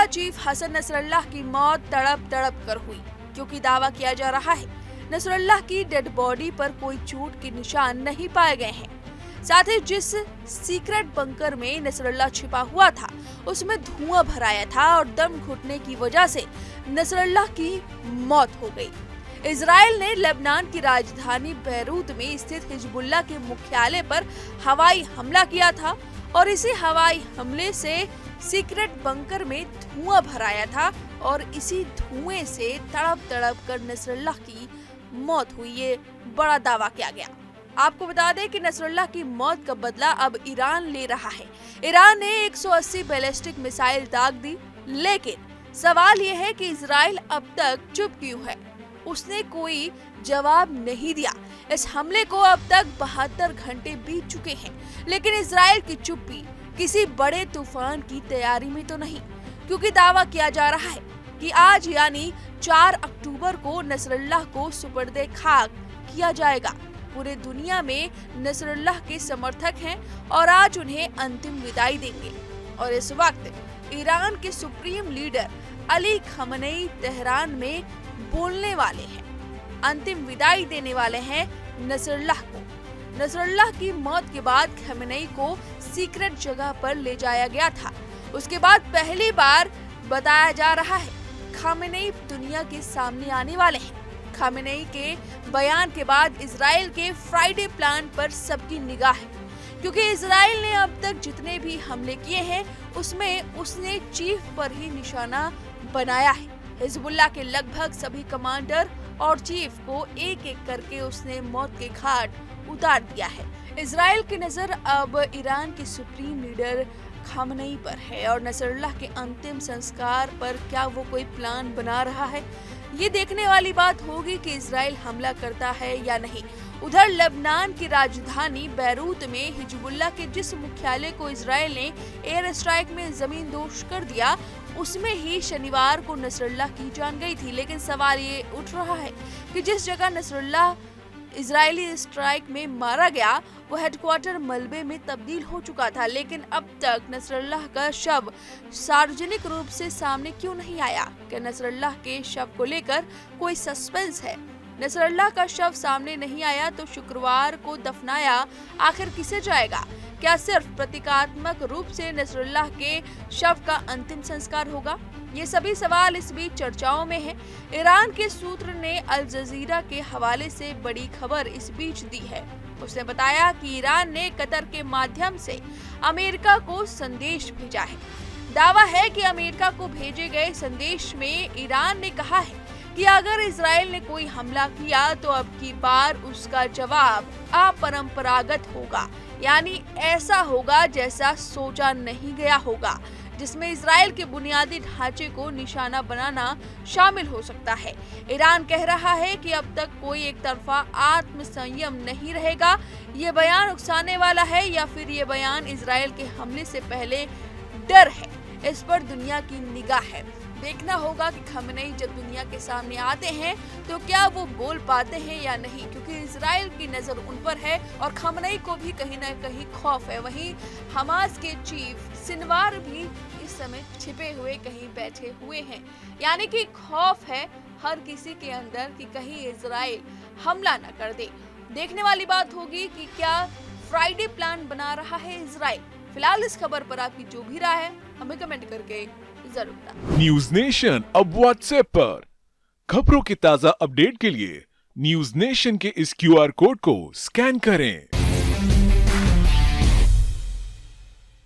Hezbollah chief Hassan Nasrallah की मौत तड़प तड़प कर हुई, क्योंकि दावा किया जा रहा है नसरल्लाह की डेड बॉडी पर कोई चोट के निशान नहीं पाए गए हैं। साथ ही जिस सीक्रेट बंकर में नसरल्लाह छिपा हुआ था उसमें धुआं भराया था और दम घुटने की वजह से नसरल्लाह की मौत हो गई। इजराइल ने लेबनान की राजधानी बैरूत में स्थित हिजबुल्लाह के मुख्यालय पर हवाई हमला किया था और इसी हवाई हमले से सीक्रेट बंकर में धुआं भराया था और इसी धुएं से तड़प तड़प कर नसरल्लाह की मौत हुई, ये बड़ा दावा किया गया। आपको बता दें कि नसरल्लाह की मौत का बदला अब ईरान ले रहा है। ईरान ने 180 बैलिस्टिक मिसाइल दाग दी, लेकिन सवाल ये है कि इजराइल अब तक चुप क्यों है? उसने कोई जवाब नहीं दिया। इस हमले को अब तक 72 घंटे बीत चुके हैं, लेकिन इजराइल की चुप्पी किसी बड़े तूफान की तैयारी में तो नहीं, क्योंकि दावा किया जा रहा है कि आज यानी 4 अक्टूबर को नसरल्लाह को सुपर्दे खाक किया जाएगा। पूरे दुनिया में नसरल्लाह के समर्थक हैं और आज उन्हें अंतिम विदाई देंगे। और इस वक्त ईरान के supreme leader Ali Khamenei Tehran में बोलने वाले हैं, अंतिम विदाई देने वाले हैं नसरल्लाह को। नसरल्लाह की मौत के बाद खमेनी को सीक्रेट जगह पर ले जाया गया था। उसके बाद पहली बार बताया जा रहा है खमेनी दुनिया के सामने आने वाले हैं। खमेनी के बयान के बाद इजराइल के फ्राइडे प्लान पर सबकी निगाह है, क्योंकि इजराइल ने अब तक जितने भी हमले किए हैं उसमें उसने चीफ पर ही निशाना बनाया है। हिजबुल्लाह के लगभग सभी कमांडर और चीफ को एक एक करके उसने मौत के घाट उतार दिया है। इजराइल की नजर अब ईरान के सुप्रीम लीडर खमेनी पर है और नसरल्लाह के अंतिम संस्कार पर क्या वो कोई प्लान बना रहा है, ये देखने वाली बात होगी कि इजराइल हमला करता है या नहीं। उधर लेबनान की राजधानी बैरूत में हिजबुल्लाह के जिस मुख्यालय को इजराइल ने एयर स्ट्राइक में जमीन दोष कर दिया, उसमें ही शनिवार को नसरल्लाह की जान गई थी। लेकिन सवाल ये उठ रहा है कि जिस जगह नसरल्लाह इजरायली स्ट्राइक में मारा गया वो हेडक्वार्टर मलबे में तब्दील हो चुका था, लेकिन अब तक नसरल्लाह का शव सार्वजनिक रूप से सामने क्यों नहीं आया? क्या नसरल्लाह के शव को लेकर कोई सस्पेंस है? नसरल्लाह का शव सामने नहीं आया तो शुक्रवार को दफनाया आखिर किसे जाएगा? क्या सिर्फ प्रतीकात्मक रूप से नसरल्लाह के शव का अंतिम संस्कार होगा? ये सभी सवाल इस बीच चर्चाओं में हैं। ईरान के सूत्र ने अल जजीरा के हवाले से बड़ी खबर इस बीच दी है। उसने बताया कि ईरान ने कतर के माध्यम से अमेरिका को संदेश भेजा है। दावा है कि अमेरिका को भेजे गए संदेश में ईरान ने कहा है कि अगर इजराइल ने कोई हमला किया तो अब की बार उसका जवाब अपरंपरागत होगा, यानी ऐसा होगा जैसा सोचा नहीं गया होगा, जिसमें इजराइल के बुनियादी ढांचे को निशाना बनाना शामिल हो सकता है। ईरान कह रहा है कि अब तक कोई एक तरफा आत्मसंयम नहीं रहेगा। ये बयान उकसाने वाला है या फिर ये बयान इजराइल के हमले से पहले डर है? इस पर दुनिया की निगाह है। देखना होगा कि खमेनी जब दुनिया के सामने आते हैं तो क्या वो बोल पाते हैं या नहीं, क्योंकि इजराइल की नजर उन पर है और खमेनी को भी कहीं ना कहीं खौफ है। वहीं हमास के चीफ सिनवार भी इस समय छिपे हुए कहीं बैठे हुए हैं, यानी कि खौफ है हर किसी के अंदर कि कहीं इजराइल हमला न कर दे। देखने वाली बात होगी कि क्या फ्राइडे प्लान बना रहा है इजराइल। फिलहाल इस खबर पर आपकी जो भी राय है हमें कमेंट करके जरूर बताएं। न्यूज नेशन अब व्हाट्सएप पर खबरों के ताजा अपडेट के लिए न्यूज नेशन के इस QR कोड को स्कैन करें।